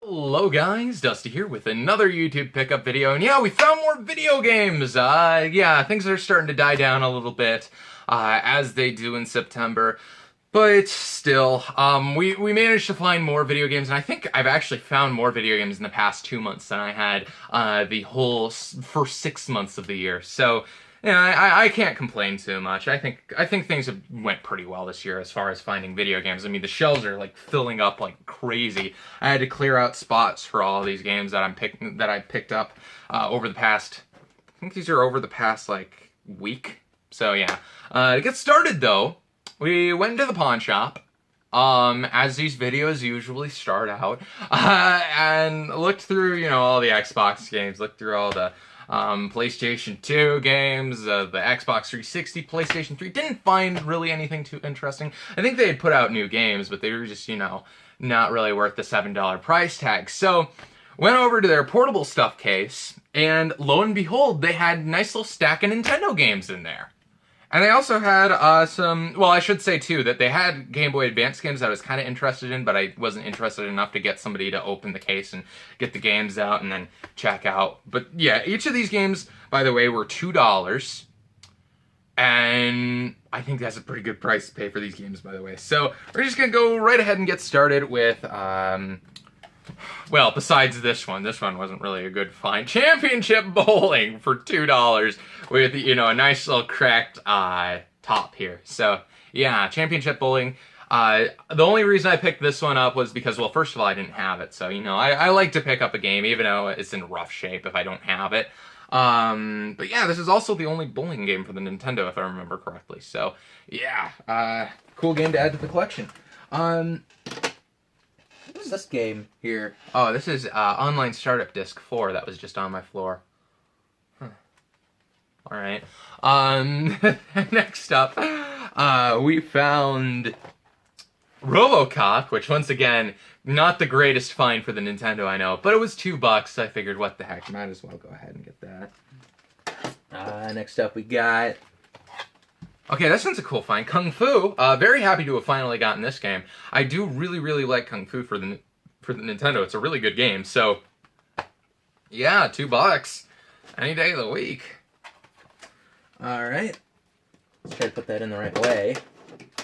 Hello guys, Dusty here with another YouTube pickup video, and yeah, we found more video games! Yeah, things are starting to die down a little bit, as they do in September, but still, we managed to find more video games, and I think I've actually found more video games in the past 2 months than I had, the whole first 6 months of the year, so yeah, I can't complain too much. I think things have went pretty well this year as far as finding video games. I mean, the shelves are like filling up like crazy. I had to clear out spots for all these games that I picked up over the past. I think these are over the past like week. So yeah. To get started though, we went into the pawn shop. As these videos usually start out, and looked through, all the Xbox games, looked through all the PlayStation 2 games, the Xbox 360, PlayStation 3. Didn't find really anything too interesting. I think they had put out new games, but they were just, not really worth the $7 price tag. So, went over to their portable stuff case, and lo and behold, they had a nice little stack of Nintendo games in there. And they also had I should say too, that they had Game Boy Advance games that I was kind of interested in, but I wasn't interested enough to get somebody to open the case and get the games out and then check out. But yeah, each of these games, by the way, were $2. And I think that's a pretty good price to pay for these games, by the way. So we're just going to go right ahead and get started with, well, besides this one wasn't really a good find. Championship Bowling for $2 with, a nice little cracked top here. So, yeah, Championship Bowling. The only reason I picked this one up was because, well, first of all, I didn't have it. So, I like to pick up a game even though it's in rough shape if I don't have it. But yeah, this is also the only bowling game for the Nintendo, if I remember correctly. So, yeah, cool game to add to the collection. What is this game here? Oh, this is Online Startup Disc 4 that was just on my floor. Huh. Alright. Next up, we found RoboCop, which once again, not the greatest find for the Nintendo, I know, but it was $2, so I figured, what the heck, might as well go ahead and get that. Next up we got... Okay, this one's a cool find. Kung Fu. Very happy to have finally gotten this game. I do really, really like Kung Fu for the Nintendo. It's a really good game. So, yeah, $2 any day of the week. All right, let's try to put that in the right way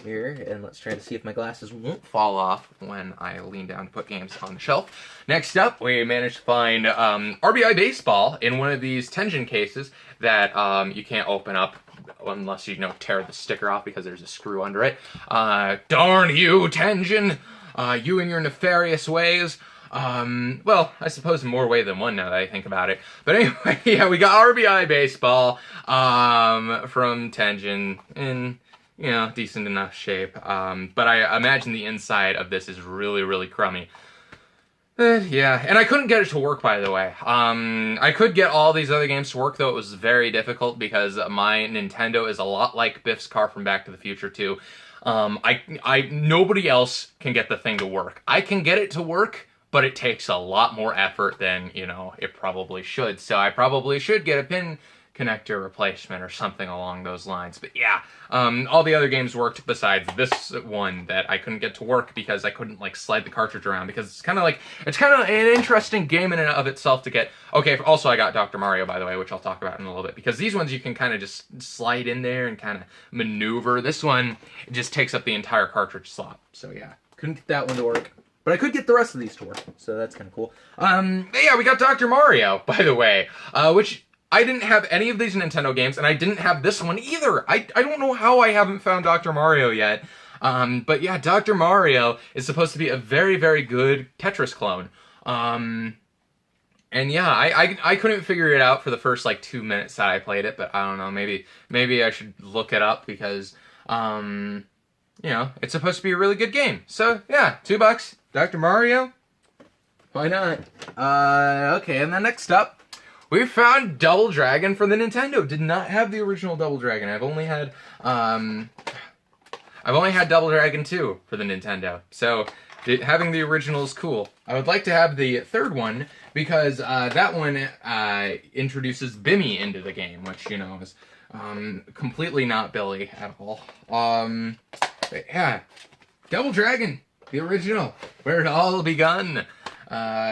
here, and let's try to see if my glasses won't fall off when I lean down to put games on the shelf. Next up, we managed to find RBI Baseball in one of these Tenjin cases that you can't open up unless you tear the sticker off because there's a screw under it. Darn you, Tenjin! You and your nefarious ways. Well, I suppose in more way than one now that I think about it. But anyway, yeah, we got RBI Baseball from Tenjin in, decent enough shape. But I imagine the inside of this is really, really crummy. Yeah, and I couldn't get it to work, by the way. I could get all these other games to work, though it was very difficult because my Nintendo is a lot like Biff's car from Back to the Future 2. Nobody else can get the thing to work. I can get it to work, but it takes a lot more effort than, it probably should. So I probably should get a pin connector replacement or something along those lines. But yeah, all the other games worked besides this one that I couldn't get to work because I couldn't slide the cartridge around, because it's kind of an interesting game in and of itself to get. Okay, also I got Dr. Mario, by the way, which I'll talk about in a little bit, because these ones you can kind of just slide in there and kind of maneuver. This one, it just takes up the entire cartridge slot. So yeah, couldn't get that one to work. But I could get the rest of these to work, so that's kind of cool. Yeah, we got Dr. Mario, by the way, which I didn't have any of these Nintendo games, and I didn't have this one either. I don't know how I haven't found Dr. Mario yet. But yeah, Dr. Mario is supposed to be a very, very good Tetris clone. And yeah, I couldn't figure it out for the first 2 minutes that I played it, but I don't know, maybe I should look it up because, it's supposed to be a really good game. So yeah, $2, Dr. Mario, why not? Okay, and then next up, we found Double Dragon for the Nintendo. Did not have the original Double Dragon. I've only had Double Dragon 2 for the Nintendo. So having the original is cool. I would like to have the third one because that one introduces Bimmy into the game, which is completely not Billy at all. But yeah, Double Dragon, the original, where it all begun.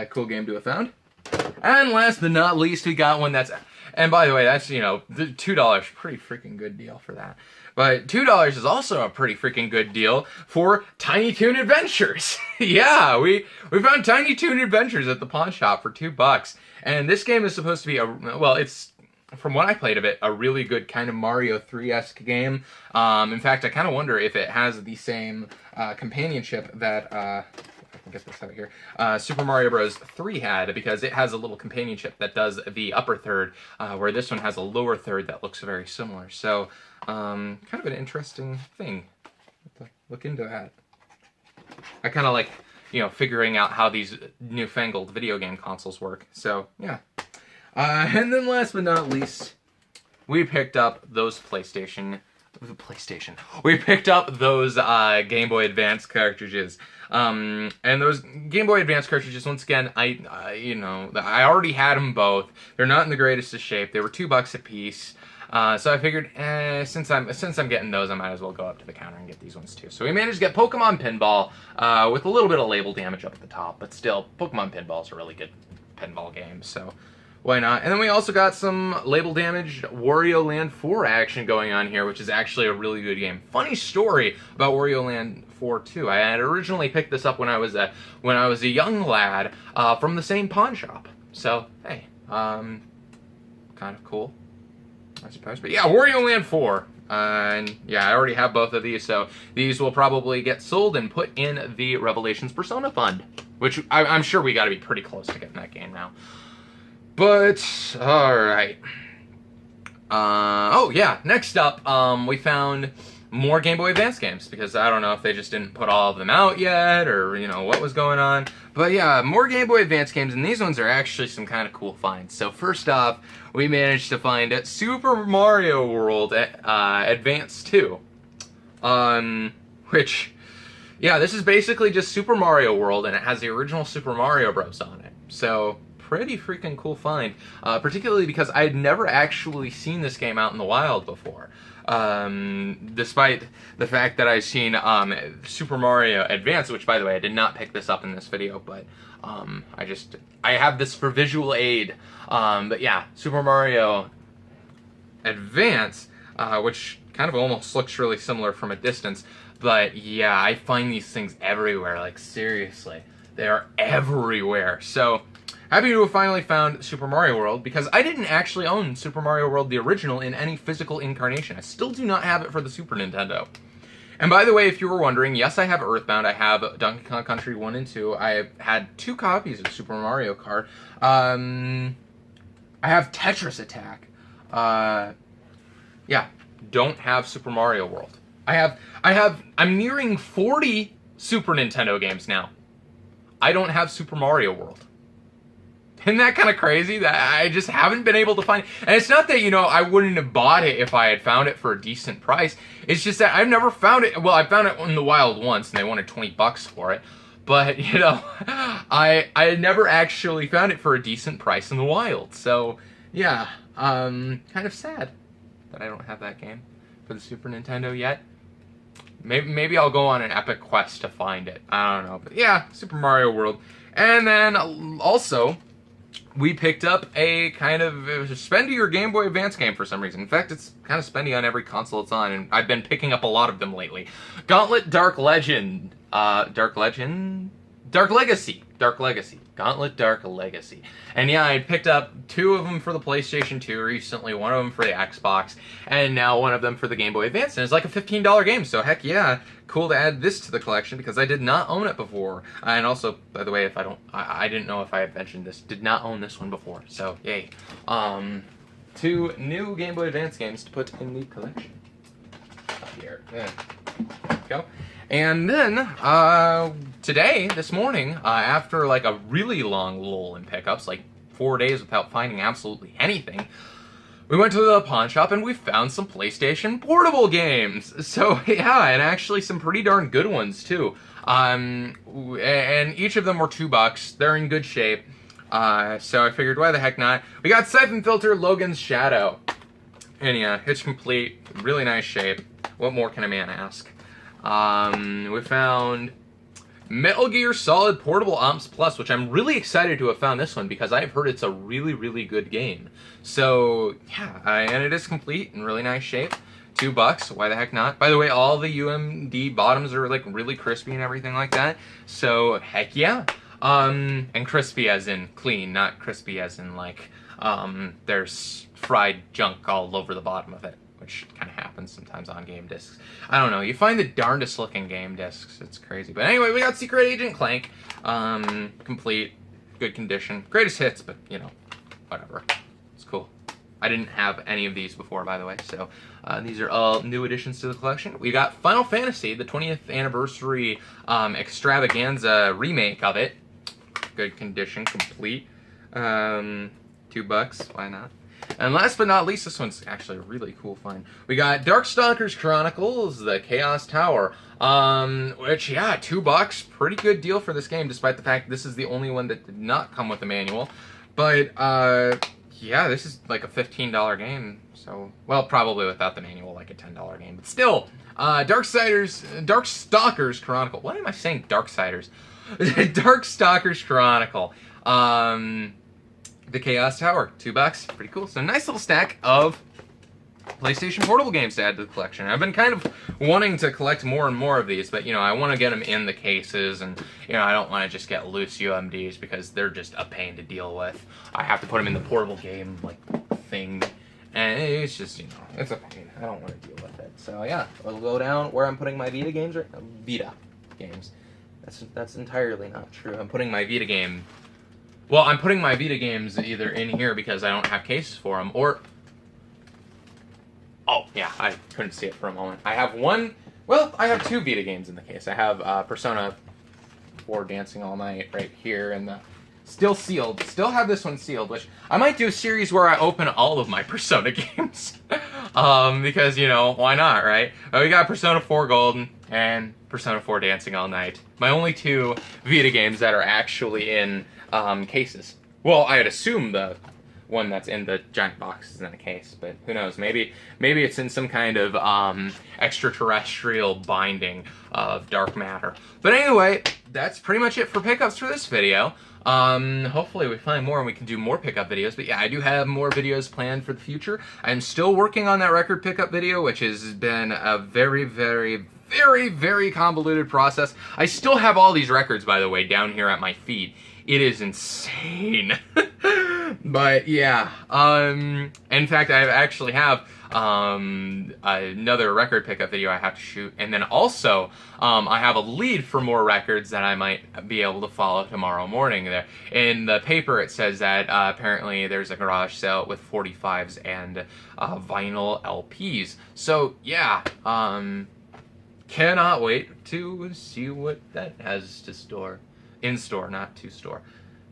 Cool game to have found. And last but not least, we got one that's, and by the way, that's, you know, $2, pretty freaking good deal for that. But $2 is also a pretty freaking good deal for Tiny Toon Adventures. Yeah, we found Tiny Toon Adventures at the pawn shop for $2. And this game is supposed to be well, it's, from what I played of it, a really good kind of Mario 3-esque game. In fact, I kind of wonder if it has the same companionship that, if I can get this out here, Super Mario Bros. 3 had, because it has a little companionship that does the upper third, where this one has a lower third that looks very similar. So, kind of an interesting thing. Look into that. I kind of like, you know, figuring out how these newfangled video game consoles work. So, yeah. And then last but not least, we picked up those We picked up those Game Boy Advance cartridges. And those Game Boy Advance cartridges, once again, you know, I already had them both. They're not in the greatest of shape. They were $2 a piece. So I figured, since I'm getting those, I might as well go up to the counter and get these ones too. So we managed to get Pokemon Pinball, with a little bit of label damage up at the top, but still, Pokemon Pinball is a really good pinball game, so why not? And then we also got some label damaged Wario Land 4 action going on here, which is actually a really good game. Funny story about Wario Land 4 too. I had originally picked this up when I was a young lad, from the same pawn shop. So hey, kind of cool, I suppose. But yeah, Wario Land 4. And yeah, I already have both of these, so these will probably get sold and put in the Revelations Persona Fund, which I'm sure we got to be pretty close to getting that game now. But, alright. Oh yeah, next up, we found more Game Boy Advance games, because I don't know if they just didn't put all of them out yet, or, you know, what was going on. But yeah, more Game Boy Advance games, and these ones are actually some kind of cool finds. So first off, we managed to find Super Mario World Advance 2. Which, yeah, this is basically just Super Mario World, and it has the original Super Mario Bros. On it. So, pretty freaking cool find, particularly because I had never actually seen this game out in the wild before. Despite the fact that I've seen Super Mario Advance, which, by the way, I did not pick this up in this video, but I have this for visual aid. But yeah, Super Mario Advance, which kind of almost looks really similar from a distance, but yeah, I find these things everywhere, like seriously, they are everywhere. So, happy to have finally found Super Mario World, because I didn't actually own Super Mario World the original in any physical incarnation. I still do not have it for the Super Nintendo. And by the way, if you were wondering, yes, I have Earthbound, I have Donkey Kong Country 1 and 2, I have had 2 copies of Super Mario Kart, I have Tetris Attack, yeah, don't have Super Mario World. I'm nearing 40 Super Nintendo games now. I don't have Super Mario World. Isn't that kind of crazy that I just haven't been able to find it? And it's not that, you know, I wouldn't have bought it if I had found it for a decent price. It's just that I've never found it. Well, I found it in the wild once, and they wanted $20 for it. But, you know, I had never actually found it for a decent price in the wild. So, yeah, kind of sad that I don't have that game for the Super Nintendo yet. Maybe I'll go on an epic quest to find it. I don't know. But yeah, Super Mario World. And then also, we picked up a kind of spendy or Game Boy Advance game for some reason. In fact, it's kind of spendy on every console it's on, and I've been picking up a lot of them lately. Gauntlet Dark Legacy. Gauntlet Dark Legacy. And yeah, I picked up 2 of them for the PlayStation 2 recently, 1 of them for the Xbox, and now 1 of them for the Game Boy Advance. And it's like a $15 game, so heck yeah, cool to add this to the collection, because I did not own it before. And also, by the way, I didn't know if I had mentioned this, did not own this one before, so yay. 2 new Game Boy Advance games to put in the collection. Up here, there we go. And then, this morning, after like a really long lull in pickups, like 4 days without finding absolutely anything, we went to the pawn shop and we found some PlayStation Portable games. So, yeah, and actually some pretty darn good ones, too. And each of them were $2. They're in good shape. So I figured, why the heck not? We got Siphon Filter Logan's Shadow. And yeah, it's complete, really nice shape. What more can a man ask? We found Metal Gear Solid Portable Ops Plus, which I'm really excited to have found this one because I've heard it's a really, really good game. So, yeah, and it is complete in really nice shape. $2, why the heck not? By the way, all the UMD bottoms are like really crispy and everything like that. So, heck yeah. And crispy as in clean, not crispy as in like, there's fried junk all over the bottom of it, which kind of happens sometimes on game discs. I don't know, you find the darndest looking game discs, it's crazy. But anyway, we got Secret Agent Clank, complete, good condition. Greatest hits, but you know, whatever, it's cool. I didn't have any of these before, by the way, so these are all new additions to the collection. We got Final Fantasy, the 20th anniversary extravaganza remake of it. Good condition, complete. $2, why not? And last but not least, this one's actually a really cool find. We got Darkstalkers Chronicles, the Chaos Tower, which, yeah, $2, pretty good deal for this game, despite the fact this is the only one that did not come with a manual. But, yeah, this is like a $15 game, so, well, probably without the manual, like a $10 game, but still, Darkstalkers Chronicle. Why am I saying Darksiders? Darkstalkers Chronicle. The Chaos Tower, $2, pretty cool. So nice little stack of PlayStation Portable games to add to the collection. I've been kind of wanting to collect more and more of these, but you know, I want to get them in the cases, and you know, I don't want to just get loose UMDs because they're just a pain to deal with. I have to put them in the portable game like thing, and it's just, you know, it's a pain. I don't want to deal with it. So yeah, we'll go down where I'm putting my Vita games. Vita games. That's entirely not true. I'm putting my Vita game. Well, I'm putting my Vita games either in here because I don't have cases for them, or... Oh, yeah, I couldn't see it for a moment. I have one... Well, I have two Vita games in the case. I have Persona 4 Dancing All Night right here, and the... Still sealed. Still have this one sealed, which I might do a series where I open all of my Persona games. Because, you know, why not, right? But we got Persona 4 Golden and Persona 4 Dancing All Night. My only two Vita games that are actually in... cases. Well, I'd assume the one that's in the giant box is in a case, but who knows? Maybe it's in some kind of extraterrestrial binding of dark matter. But anyway, that's pretty much it for pickups for this video. Hopefully we find more and we can do more pickup videos. But yeah, I do have more videos planned for the future. I'm still working on that record pickup video, which has been a very, very, very, very convoluted process. I still have all these records, by the way, down here at my feet. It is insane. But yeah, in fact, I actually have another record pickup video I have to shoot, and then also I have a lead for more records that I might be able to follow tomorrow morning. There in the paper it says that apparently there's a garage sale with 45s and vinyl LPs. So yeah, cannot wait to see what that has to store. In-store, not to-store.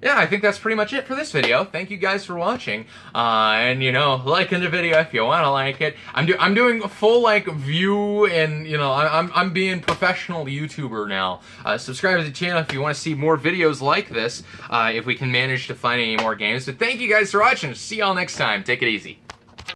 Yeah, I think that's pretty much it for this video. Thank you guys for watching, and you know, liking the video if you want to like it. I'm doing a full like view, and you know, I'm being professional YouTuber now. Subscribe to the channel if you want to see more videos like this. If we can manage to find any more games. But thank you guys for watching. See y'all next time. Take it easy.